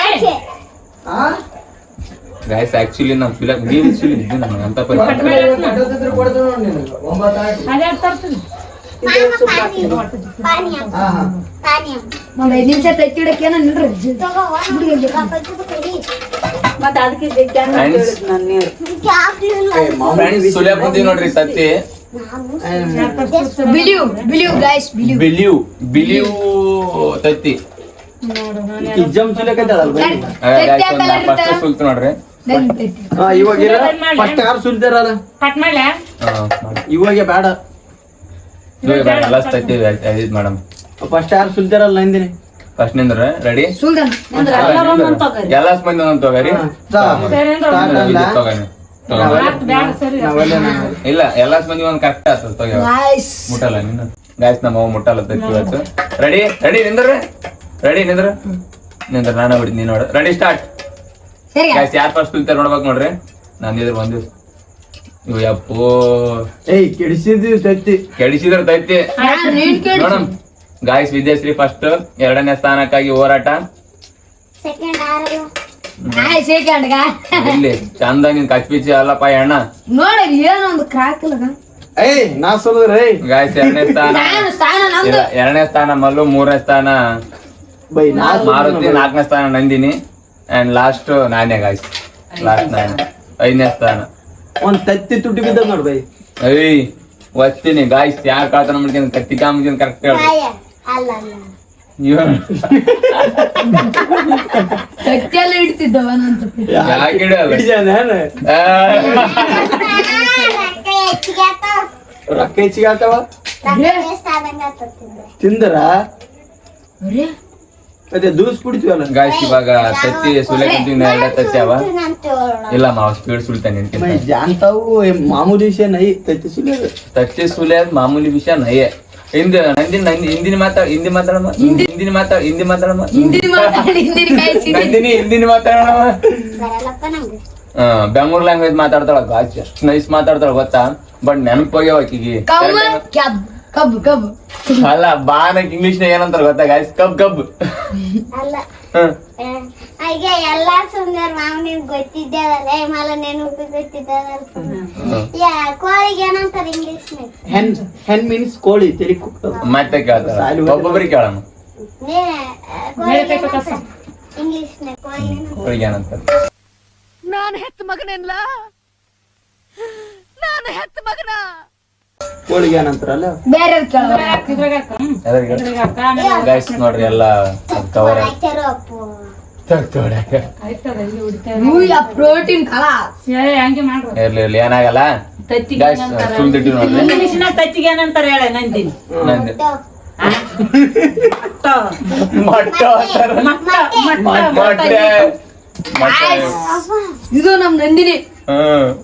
ಆಚೆ. ಆ ಗೈಸ್ ಆಕ್ಚುಲಿ ನಮ್ ಫಿಲಮ್ ನೀವು ಇದ್ದು ನಮ್ಗೆ ಅಂತ ಪರಿಸ್ಥಿತಿ ಕಟ್ಟೋದಿದ್ರೆ ಕೊಡ್ತೀನಿ ನೋಡಿ ನಿನಗೆ. 9 ಆಯ್ತು. ಅದೇ ತರ್ತೀನಿ ಪಾನಿ ಪಾನಿ ಅಂತ. ಹಾ ಹಾ ಪಾನಿ ಅಂತ. ಒಂದ್ 5 ನಿಮಿಷ ತೆತ್ತಿಡಕ್ಕೆ ಏನೋ ನಿಲ್ರಿ. ತಗೋ, ಒಂದು ಕಪ್ಪದ್ದು ಕೊಡಿ. ಫ್ರೆಂಡ್ಸ್ ಯಾಕ್ಲಿಲ್ಲ? ಫ್ರೆಂಡ್ಸ್ ಸುಲಿಯ ಬಂದಿ ನೋಡ್ರಿ ತತ್ತಿ ನಾನು ಬಿಲಿಯು ಬಿಲಿಯು ಗಾಯ್ಸ್ ಬಿಲಿಯು. ಬಿಲಿಯು ಬಿಲಿಯು ತತ್ತಿ ಎಕ್ಸಾಮ್ ಸುಲಿಯಕತ್ತಲ್ಲ ಬೈ. ಫಸ್ಟ್ ಸುಲ್ತು ನೋಡ್ರಿ ನನ್ ತೆತ್ತಿ. ಹಾ ಇವಾಗ ಫಸ್ಟ್ ಯಾರು ಸುಲಿತಾರಲ್ಲ ಕಟ್ ಮಾಡ್ಲಾ ಇವಾಗ ಬೇಡ. ಎಲ್ಲ ತತ್ತಿ ಇದ್ ಮೇಡಮ್ ಫಸ್ಟ್ ಯಾರು ಸುಲಿತಾರಲ್ಲ ನಂದಿನಿ. ಫಸ್ಟ್ ನಿಂದ್ರ ರೆಡಿ ಸುಲ್ತಾನ್ ಎಲ್ಲ ಮಂದಿ ಒಂದೊಂದ್ ತಗೋರಿ ಬ್ಯಾಡ ಸರಿ ಇಲ್ಲ ಎಲ್ಲಾ ಮಂದಿ ಒಂದ್ ಕರೆಕ್ಟ್ ಆಗ್ತದ ತಗೋ ಗಾಯ್ಸ್. ಮುಟ್ಟಲ್ಲ ನೀನು ಗಾಯ್ಸ್ ನಮ್ಮ ಮುಟ್ಟಲ್ಲ ತತ್ತಿ ಇವತ್ತು ರೆಡಿ ರೆಡಿ ನಿಂದ್ರ ರೆಡಿ ನಿಂದ್ರ ನಾನು ಬಿಡಿ ನೀನ್ ನೋಡ ರೆಡಿ ಸ್ಟಾರ್ಟ್ ಸರಿ ಗಾಯ್ಸ್ ಯಾರು ಫಸ್ಟ್ ತುಲ್ತಾರ ನೋಡ್ಬೇಕು ನೋಡ್ರಿ ನಾನು ಇದ್ರ ಬಂದಿವ್ ಇವ್ ಯಪ್ಪೋ ಏಯ್ ಕೆಡಿಸಿದ್ವಿ ತತ್ತಿ. ಕೆಡಿಸಿದ್ರ ತೈತಿ ನೀನ್ ಕೇಳಿ. ನೋಡಮ್ ಗಾಯ್ಸ್ ವಿದ್ಯಾಶ್ರೀ ಫಸ್ಟ್ 2ನೇ ಸ್ಥಾನಕ್ಕಾಗಿ ಹೋರಾಟ ಸೆಕೆಂಡ್ ಆರಲ್ಲ. ಸೆಕೆಂಡ್ ಗಾ ಇಲ್ಲಿ ಚಂದ ನಿನ್ ಕಚ್ಪಿಚ್ಚಿ ಅಲ್ಲಪ್ಪ ಅಣ್ಣ ನೋಡಿ ಏನೊಂದು ಕ್ರಾಕ್ ಇಲ್ಲ. ಏಯ್ ನಾ ಸುಲಿದ್ರೆ ಗಾಯ್ಸ್ 2ನೇ ಸ್ಥಾನ ಸ್ಥಾನ ನಮ್ದು. ಇಲ್ಲ 2ನೇ ಸ್ಥಾನ ಮಲ್ಲು 3ನೇ ಸ್ಥಾನ ಬೈ ನಾ ಮಾರುತಿ 4ನೇ ಸ್ಥಾನ ನಂದಿನಿ ಅಂಡ್ ಲಾಸ್ಟ್ ನಾನೇ ಗಾಯ್ಸ್ ಲಾಸ್ಟ್ ನಾನು 5ನೇ ಸ್ಥಾನ ಒಂದ್ ತತ್ತಿ ತುಟಿ ಬಿದ್ದ ನೋಡ್ ಬೈ. ಏಯ್ ಒತ್ತೀನಿ ಗಾಯ್ಸ್ ಯಾರು ಕಳ್ತನ ಮಾಡ್ಕೊಂಡು ಕತ್ತಿ ಕಾಮ್ಕೊಂಡು ಕರೆಕ್ಟ್ ಹೇಳಿ ಕಾಯ ಅಲ್ಲ ಅಲ್ಲ. ಕತ್ತಿಯೆಲ್ಲ ಇಡ್ತಿದ್ದವ ನಂತ. ಯಾಕೆ ಹಿಡಿಯಲ್ಲ ಹಿಡಿದಾನೇನು? ಆ, ರೊಕ್ಕ ಹೆಚ್ಚಿಗೆ ಆತಾವ. ರೊಕ್ಕ ಹೆಚ್ಚಿಗೆ ಆಗ್ತಾವ ರೊಕ್ಕ waste ಆದಂಗ ಆಗ್ತದೆ. ತಿಂದರ ಅರೆ ಮತ್ತೆ ದೂಸ್ ಕುಡಿತೀವಲ್ಲ. ಗಾಯ್ಸ್ ಇವಾಗ ತತ್ತಿ ಸುಲೆ ಕುಂತೀನಿ 2 ತತ್ತಿ ಅವ ಅಂತ ಹೇಳೋಣ. ಇಲ್ಲ ಮಾವ ಸ್ಪೀಡ್ ಸುಲ್ತಾನೆ ಬೈ ನಿನ್ಕಿಂತ ಜಾನ್ತಾವು ಮಾಮೂಲಿ ವಿಷಯ ನೈ ತತ್ತಿ ಸುಲಿಯೋದು. ತತ್ತಿ ಸುಲೆ ಮಾಮೂಲಿ ವಿಷಯ ನಯ್ಯೆ ಹಿಂದಿನ ಮಾತಾಡಮ್ಮ ಹಿಂದಿನ ಮಾತಾಡಮ್ಮ ಹಿಂದಿನ ಮಾತಾಡಿ ಹಿಂದಿನ ಕಾಯಿಸಿ. ಹಿಂದಿನ ಮಾತಾಡೋಣ ಬರಲ್ಲಪ್ಪ ನಂಗೆ. ಬೆಂಗಳೂರು ಲ್ಯಾಂಗ್ವೇಜ್ ಮಾತಾಡ್ತಾಳ ಗಾಯ್ಸ್ ಎಷ್ಟು ನೈಸ್ ಮಾತಾಡ್ತಾಳ ಗೊತ್ತಾ ಬಟ್ ನೆನಪೋಗ್ಯಾವ ಆಕಿಗೆ ಕಬ್ಬು ಕ್ಯಾಬ್ ಕಬ್ಬು ಕಬ್ಬು. ಅಲ್ಲ ಬಾನಕ್ ಇಂಗ್ಲಿಷ್ ನ ಏನಂತಾರ ಗೊತ್ತಾ ಗಾಯ್ಸ್ ಕಬ್ ಕಬ್ ಅಲ್ಲ ಹಾಗೆ ಎಲ್ಲಾ ಸುಂದರ ಮಾವನಿಗೆ ಗೊತ್ತಿದ್ದೇವಲ್ಲ ಮಲ ನೆನಪು ಗೊತ್ತಿದ್ದಾವಲ್ಲ. ಕೋಳಿಗೆ ಏನಂತಾರ ಇಂಗ್ಲಿಷ್ ಹೆನ್ ಹೆನ್ ಮೀನ್ಸ್ ಕೋಳಿ ತೆಲಿ ಕುಕ್ತದ. ಮತ್ತೆ ಕೇಳ್ತಾರ ಒಬ್ಬೊಬ್ಬರಿಗೆ ಕೇಳಮ್ಮ ಇಂಗ್ಲಿಷ್ ಅವ್ರಿಗೆ ಏನಂತಾರ ನಾನು ಹೆತ್ತ ಮಗನೆಲ್ಲ ನಾನು ಹೆತ್ತ ಮಗನ ಕೋಳಿಗೆ ಏನಂತಾರಲ್ಲ ಬೇರೆ ಕೇಳ ಇದ್ರಾಗ ಹಾಕು. ಇದ್ರಾಗ ಹಾಕು. ಆಮೇಲೆ ಗೈಸ್ ನೋಡ್ರಿ ಎಲ್ಲ ಕವರ್ ಆಯ್ತಾರೋ ಅಪ್ಪು ಆಯ್ತದ ಇಲ್ಲಿ ಹೊಡಿತಾ ಇದೆ. ಪ್ರೋಟೀನ್ ಕಲ ಏ ಹಂಗೆ ಮಾಡ್ರು. ಇರ್ಲಿ ಏನಾಗಲ್ಲ ಗೈಸ್ ಸುಳ್ದಿಟ್ಟು ನೋಡ್ರಿ ಇಂಗ್ಲಿಷ್ನ ತಚ್ಚಿಗೆ ಏನಂತಾರೆ ಹೇಳ ನಂದಿನಿ ನಂದು ಮೊಟ್ಟೆ. ಮೊಟ್ಟೆ ಇದು ನಮ್ ನಂದಿನಿ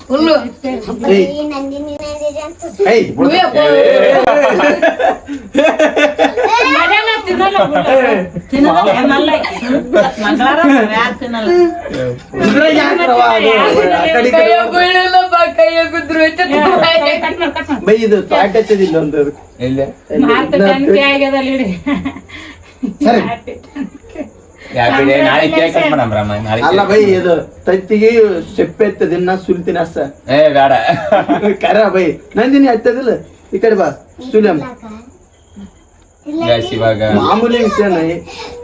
ಫುಲ್ಲು ಈ ನಂದಿನಿ ನಂದಿನಿ ಅಂತ ಏಯ್ ಮಧ್ಯಾಹ್ನ ತಿನ್ನಲ್ಲ ಬಿಡು. ತಿನ್ನಲ್ಲ ಏನಲ್ಲ ಮಂಗಳಾರ ಯಾರು ತಿನ್ನಲ್ಲ ಇದ್ರಾಗ ಯಾಕ್ರವ ಅದು? ಆ ಕಡೆ ಈ ಕಡೆ ಕೈಯ ಕುದ್ರು ಕಟ್ ಮಾಡು. ಬೈ ಇದು ತಾಟ್ ಹಚ್ಚದಿಲ್ಲ ಒಂದು ಅದಕ್ಕೆ. ಇಲ್ಲೇ ಮಾರ್ತ ಟನ್ಕೆ ಆಗ್ಯದ ಅಲ್ಲಿ ಇಡಿ. ಸರಿ ಹ್ಯಾಪಿ ಡೇ ನಾಳೆ ಕೇಕ್ ಕಟ್ ಮಾಡಮ್ರಮ್ಮ ನಾಳೆ ಅಲ್ಲ ಬೈ ಇದು ತತ್ತಿಗೆ ಸೆಪ್ಪೆ ಎತ್ತದಿನ್ನ ಸುಲ್ತಿನ ಅಷ್ಟ ಏ ಬೇಡ ಕರ ಬೈ ನಂದಿನಿ ಹತ್ತದಿಲ್ಲ ಈ ಕಡೆ ಬಾ ಸುಲಮ್ ಗೈಸ್ ಇವಾಗ ಮಾಮೂಲಿ ವಿಷಯನ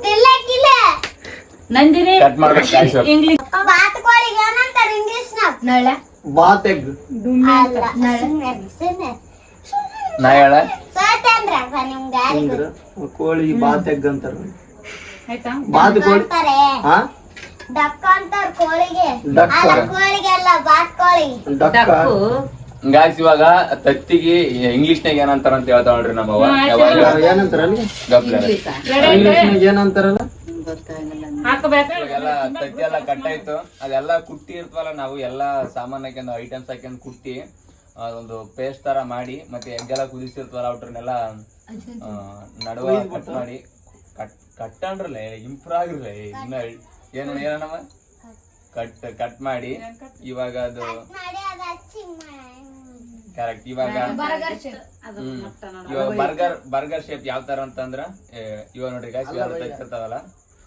ತಿಲ್ಲಕ್ಕಿಲ್ಲ ನಂದಿನಿ ಕಟ್ ಮಾಡ್ಬೇಕು ಗೈಸ್ ಇಂಗ್ಲಿಷ್ ಬಾತ್ ಕೋಳಿಗೆ ಏನಂತಾರ ಇಂಗ್ಲಿಷ್ನಾಗ ನಾಳೆ ಬಾತ್ ಎಗ್ ಅಲ್ಲ ಸುಮ್ಮನೆ ನಾ ಹೇಳ ಸೋತಂದ್ರಪ್ಪ ನಿಮ್ಗೆ ಯಾರಿಗೂ ಅಂದ್ರ ಕೋಳಿ ಬಾತ್ ಎಗ್ ಅಂತಾರ ಆಯ್ತಾ? ಬಾತ್ ಕೋಳಿ ಅಂತಾರೆ ಹಾ ಡಕ್ಕ ಅಂತಾರ ಕೋಳಿಗೆ ಡಕ್ಕ. ಅಲ್ಲ ಕೋಳಿಗೆ ಅಲ್ಲ ಬಾತ್ ಕೋಳಿಗೆ ಡಕ್ಕ ಗಾಯ್ಸ್ ಇವಾಗ ತತ್ತಿಗೆ ಇಂಗ್ಲಿಷ್ನಾಗ ಏನಂತಾರ ಅಂತ ಹೇಳ್ತಾ ನೋಡ್ರಿ ನಮ್ಮವ್ವ ಯಾವಾಗ ಏನಂತಾರಲ್ಲ ಗಪ್ಲರ ಇಂಗ್ಲಿಷ್ನಾಗ ಏನಂತಾರಲ್ಲ ಹಾಕಬೇಕಾ? ಇವಾಗೆಲ್ಲ ತತ್ತಿ ಎಲ್ಲ ಕಟ್ಟಾಯ್ತು ಅದೆಲ್ಲ ಕುಟ್ಟಿ ಇರ್ತವಲ್ಲ ನಾವು ಎಲ್ಲಾ ಸಾಮಾನ್ ಹಾಕ್ಯಂಡು ಐಟಮ್ಸ್ ಹಾಕ್ಯಂಡು ಕುಟ್ಟಿ ಒಂದು ಪೇಸ್ಟ್ ತರ ಮಾಡಿ ಮತ್ತೆ ಎಗ್ಗೆಲ್ಲ ಕುದಿಸಿರ್ತವಲ್ಲ ಅವ್ರನ್ನೆಲ್ಲ ನಡುವ ಕಟ್ ಮಾಡಿ ಕಟ್ಟಂಡ್ರಲ್ಲ ಇಂಪ್ರೂವ್ ಆಗಿರ್ಲ ಇನ್ನ ಏನು ಏನಮ್ಮ ಕಟ್ ಮಾಡಿ ಇವಾಗ ಅದು ಮಾಡಿ ಅದು ಹಚ್ಚಿ ಕರೆಕ್ಟ್ ಇವಾಗ ಇವಾಗ ಬರ್ಗರ್ ಶೇಪ್ ಯಾವ ತರ ಅಂತಂದ್ರ ಇವಾಗ ನೋಡ್ರಿ ಗಾಯ್ಸ್ ಯಾರು ತಚ್ಚಿರ್ತಾವಲ್ಲ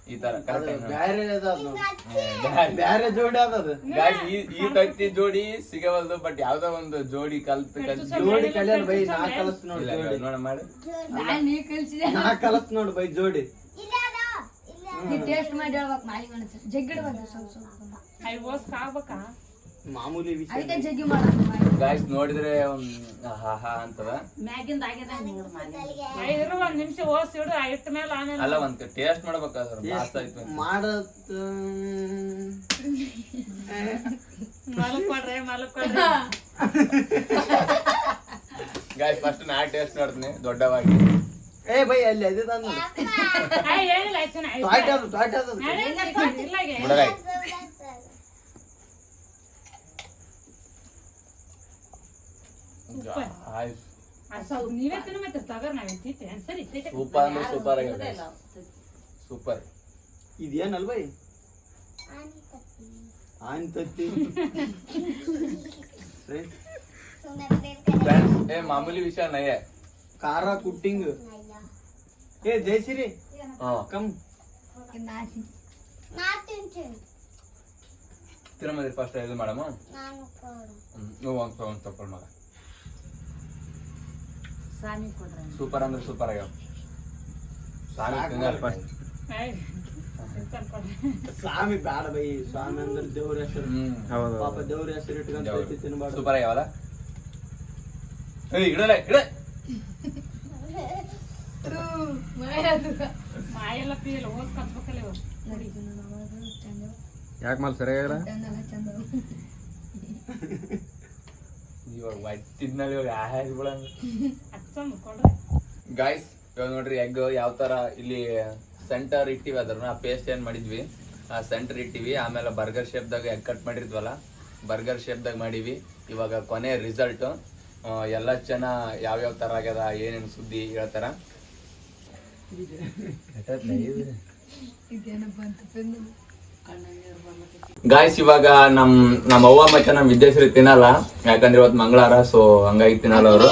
ಈ ತರ ಕರೆಕ್ಟ್ ಬ್ಯಾರೆ ಅದ ಅದು. ಬ್ಯಾರೆ ಜೋಡಿ ಅದ ಗಾಯ್ಸ್ ಈ ತತ್ತಿ ಜೋಡಿ ಸಿಗವಲ್ದು ಬಟ್ ಯಾವ್ದೋ ಒಂದು ಜೋಡಿ ಜೋಡಿ ಕಲ್ಯಾಣ ಬೈ ನಾ ಕಲಸ್ ನೋಡ್ ಜೋಡಿ ನೋಡ ಮಾಡಿ ನೀ ಕಲ್ಸಿದೆ ನಾ ಕಲಸ್ ನೋಡ್ ಬೈ ಜೋಡಿ ನೀ ಟೇಸ್ಟ್ ಮಾಡಿ ಹೇಳ್ಬೇಕು ಮಾಡಿ ಅನ್ಸುತ್ತೆ ಜಗ್ಗಿಡ್ಬೇಕು ಸ್ವಲ್ಪ ಸ್ವಲ್ಪ ಐ ಓಸ್ ಆಗ್ಬೇಕಾ? ಮಾಮೂಲಿ ವಿಷಯ ಅದಕ್ಕೆ ಜಗ್ಗಿ ಮಾಡೋದು ಗಾಯ್ಸ್ ನೋಡಿದ್ರೆ ಹಾ ಹಾ ಅಂತದ ಮ್ಯಾಗಿಂದ ಆಗ್ಯದ ನೋಡು ಮಾಡಿ ಇರು ಒಂದ್ ನಿಮಿಷ ಓಸ್ ಇಡು ಇಟ್ಟ ಮೇಲೆ ಆಮೇಲೆ ಅಲ್ಲ ಒಂದ್ ಟೇಸ್ಟ್ ಮಾಡ್ಬೇಕಾದ್ರ ಮಾಸ್ತ್ ಆಯ್ತು ಮಾಡತ್ ಮಲ್ಕೊಡ್ರಿ ಗಾಯ್ಸ್ ಫಸ್ಟ್ ನಾ ಟೇಸ್ಟ್ ನೋಡ್ತೀನಿ ದೊಡ್ಡವಾಗಿ ಏ ಬೈ ಅಲ್ಲಿ ಅದೇ ತಂದು ಏನಿಲ್ಲ ಆಯ್ತು ತಾಟ್ ಅದು ತಾಟ್ ಅದು ಬಿಡಗಾಯ್ ನೀವೇ ತಿನ್ನ ಮತ್ತೆ ತಗರ್ ನಾವೇನ್ ತಿಂತೆ ಸರಿ ಸೂಪರ್ ಅಂದ್ರೆ ಸೂಪರ್ ಆಗಿದೆ ಸೂಪರ್ ಇದೇನಲ್ ಬೈ ಆನ್ ತತ್ತಿ ಏ ಮಾಮೂಲಿ ವಿಷಯ ನಯ ಖಾರ ಕುಟ್ಟಿಂಗ್ ಏ ಜಯಸಿರಿ ಹಾ ಕಮ್ ನಾ ತಿಂತೀನಿ ತಿನ್ನಮದ್ರಿ ಫಸ್ಟ್ ಇದು ಮಾಡಮ್ಮ ನಾನು ಕೊಡು ನೀವು ಒಂದ್ ತಗೊಳ್ ಮಗ ಸಾಮಿ ಕೊಡ್ರ ಸೂಪರ್ ಅಂದ್ರೆ ಸೂಪರ್ ಆಗ್ಯಾವ ಸ್ವಾಮಿ ತಿನ್ನಲ್ಲ ಫಸ್ಟ್ ಸ್ವಾಮಿ ಬ್ಯಾಡ ಬೈ ಸ್ವಾಮಿ ಅಂದ್ರೆ ದೇವ್ರ ಹೆಸರು ಪಾಪ ದೇವ್ರ ಹೆಸರು ಇಟ್ಕೊಂಡ್ ತತ್ತಿ ತಿನ್ಬಾರ್ದು ಸೂಪರ್ ಆಗ್ಯಾವಲ್ಲ ಏಯ್ ಇಡಲ್ಲ ಇಡ ಮಾಯೆಲ್ಲ ಪೀಲ್ ಓಸ್ ಕತ್ಬೇಕಲ್ಲ ಇವು ನೋಡಿ ಯಾಕೆ ಮಾಲ್ ಸರಿಯಾಗಿಲ್ಲ ಇವಾಗ ತಿನ್ನಲ್ಲ ಇವಾಗ ಬಿಡ ಅಚ್ಚಮ್ಮ ಕೊಡ್ರಿ ಗಾಯ್ಸ್ ಇವಾಗ ನೋಡ್ರಿ ಎಗ್ ಯಾವ ತರ ಇಲ್ಲಿ ಸೆಂಟರ್ ಇಟ್ಟಿವಿ ಅದ್ರನ್ನ ಪೇಸ್ಟ್ ಏನ್ ಮಾಡಿದ್ವಿ ಆ ಸೆಂಟರ್ ಇಟ್ಟಿವಿ ಆಮೇಲೆ ಬರ್ಗರ್ ಶೇಪ್ದಾಗ ಎಗ್ ಕಟ್ ಮಾಡಿದ್ವಲ್ಲ ಬರ್ಗರ್ ಶೇಪ್ದಾಗ ಮಾಡಿವಿ ಇವಾಗ ಕೊನೆ ರಿಸಲ್ಟ್ ಎಲ್ಲ ಜನ ಯಾವ್ಯಾವ ತರ ಆಗ್ಯದ ಏನೇನು ಸುದ್ದಿ ಹೇಳ್ತಾರ ಗಾಯ್ಸ್ ಇವಾಗ ನಮ್ಮ ಅವ್ವ ಮತ್ತೆ ನಮ್ ವಿದ್ಯಾಶ್ರೀ ತಿನ್ನಲ್ಲ ಯಾಕಂದ್ರೆ ಇವತ್ತು ಮಂಗಳವಾರ ಸೊ ಹಂಗಾಗಿ ತಿನ್ನಲ್ಲ ಅವರು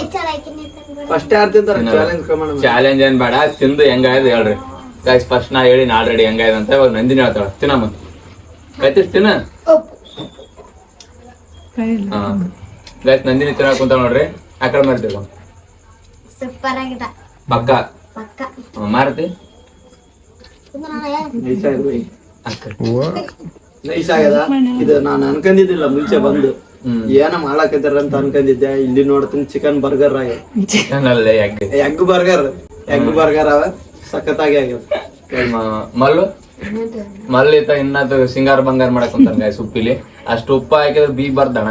ಫಸ್ಟ್ ಯಾರು ತಿಂತಾರ ಚಾಲೆಂಜ್ ಕಮಾಂಡ್ ಚಾಲೆಂಜ್ ಏನ್ ಬೇಡ ತಿಂದು ಹೆಂಗಾಯ್ದು ಹೇಳ್ರಿ ಗಾಯ್ಸ್ ಫಸ್ಟ್ ನಾ ಹೇಳಿ ಆಲ್ರೆಡಿ ಹೆಂಗಾಯ್ದು ಅಂತ ಇವಾಗ ನಂದಿನಿ ಹೇಳ್ತಾಳ ತಿನ್ನಮ್ಮ ಕತ್ತಿಸ್ ತಿನ್ನ ಹಾ ಗಾಯ್ಸ್ ನಂದಿನಿ ತಿನ್ನಕ್ ಕುಂತ ನೋಡ್ರಿ ಆ ಕಡೆ ಮಾಡ್ತೀವಿ ಸೂಪರ್ ಆಗಿದೆ ಪಕ್ಕ ಪಕ್ಕ ಮಾರತಿ ನೈಸ್ ಆಗ್ಯದ ಇದು ನಾನು ಅನ್ಕೊಂಡಿದ್ದಿಲ್ಲ ಮುಂಚೆ ಬಂದು ಏನ ಮಾಡಾಕತ್ತಾರ ಅಂತ ಅನ್ಕೊಂಡಿದ್ದೆ, ಇಲ್ಲಿ ನೋಡ್ತೀನಿ ಚಿಕನ್ ಬರ್ಗರ್ ಆಗ್ಯಾವ, ಚಿಕನ್ ಅಲ್ಲೇ ಎಗ್ ಬರ್ಗರ್ ಅವ, ಸಖತ್ತಾಗಿ ಆಗ್ಯಾವ. ಮಲ್ಲು ಇತ್ತ ಇನ್ನದು ಸಿಂಗಾರ ಬಂಗಾರ ಮಾಡಕ್ ಅಂತಾನ ಗಾಯ್ಸ್ ಉಪ್ಪಿಲಿ. ಅಷ್ಟು ಉಪ್ಪ ಹಾಕಿದ್ರೆ ಬಿ ಬರ್ದಣ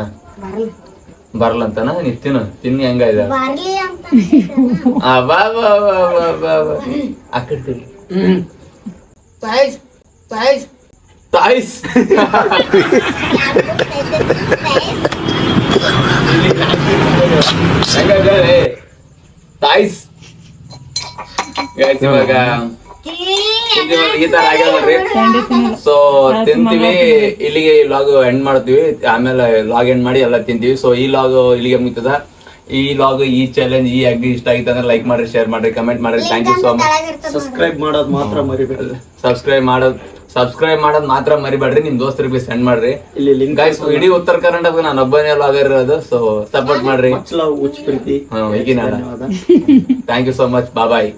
ಬರ್ಲಂತನ ತಿನ್ನು ತಿನ್ನಿ ಹೆಂಗ ಇದೆ ಬರ್ಲಿ ಅಂತ ಆ ಕಡೆ ತಿರ್ಗಿ. ತಾಯ್ಸ್ ತಾಯ್ಸ್ ತಾಯ್ಸ್ ಹೆಂಗಾದ್ರೆ ತಾಯ್ಸ್ ಗಾಯ್ಸ್ ಇವಾಗ ಈ ತರ ಆಗ್ಯಾವ ನೋಡ್ರಿ. ಸೊ ತಿಂತೀವಿ, ಇಲ್ಲಿಗೆ ಲಾಗ್ ಎಂಡ್ ಮಾಡ್ತೀವಿ, ಆಮೇಲೆ ಲಾಗ್ ಎಂಡ್ ಮಾಡಿ ಎಲ್ಲ ತಿಂತೀವಿ. ಸೊ ಈ ಲಾಗ್ ಇಲ್ಲಿಗೆ ಮುಗಿತದ. ಈ ಲಾಗ್, ಈ ಚಾಲೆಂಜ್, ಈ ಅಗ್ಗಿ ಇಷ್ಟ ಆಗಿತ್ತು ಅಂದ್ರೆ ಲೈಕ್ ಮಾಡ್ರಿ, ಶೇರ್ ಮಾಡ್ರಿ, ಕಮೆಂಟ್ ಮಾಡ್ರಿ. Thank you so much. Subscribe ಮಾಡೋದು ಮಾತ್ರ ಮರಿಬೇಡ್ರಿ. ಸಬ್ಸ್ಕ್ರೈಬ್ ಮಾಡೋದ್ ಮಾತ್ರ ಮರಿಬೇಡ್ರಿ. ನಿಮ್ ದೋಸ್ತರಿಗೆ ಸೆಂಡ್ ಮಾಡ್ರಿ. ಇಲ್ಲಿ ಲಿಂಕ್ ಗೈಸ್ ಇಡೀ ಉತ್ತರ ಕರ್ನಾಟಕ ನಾನು ಒಬ್ಬನೇ ಲಾಗರ್ ಇರೋದು. ಸೊ ಸಪೋರ್ಟ್ ಮಾಡ್ರಿ. ಹುಚ್ಚ ಪ್ರೀತಿ. ಈಗಿನ thank you so much. Bye.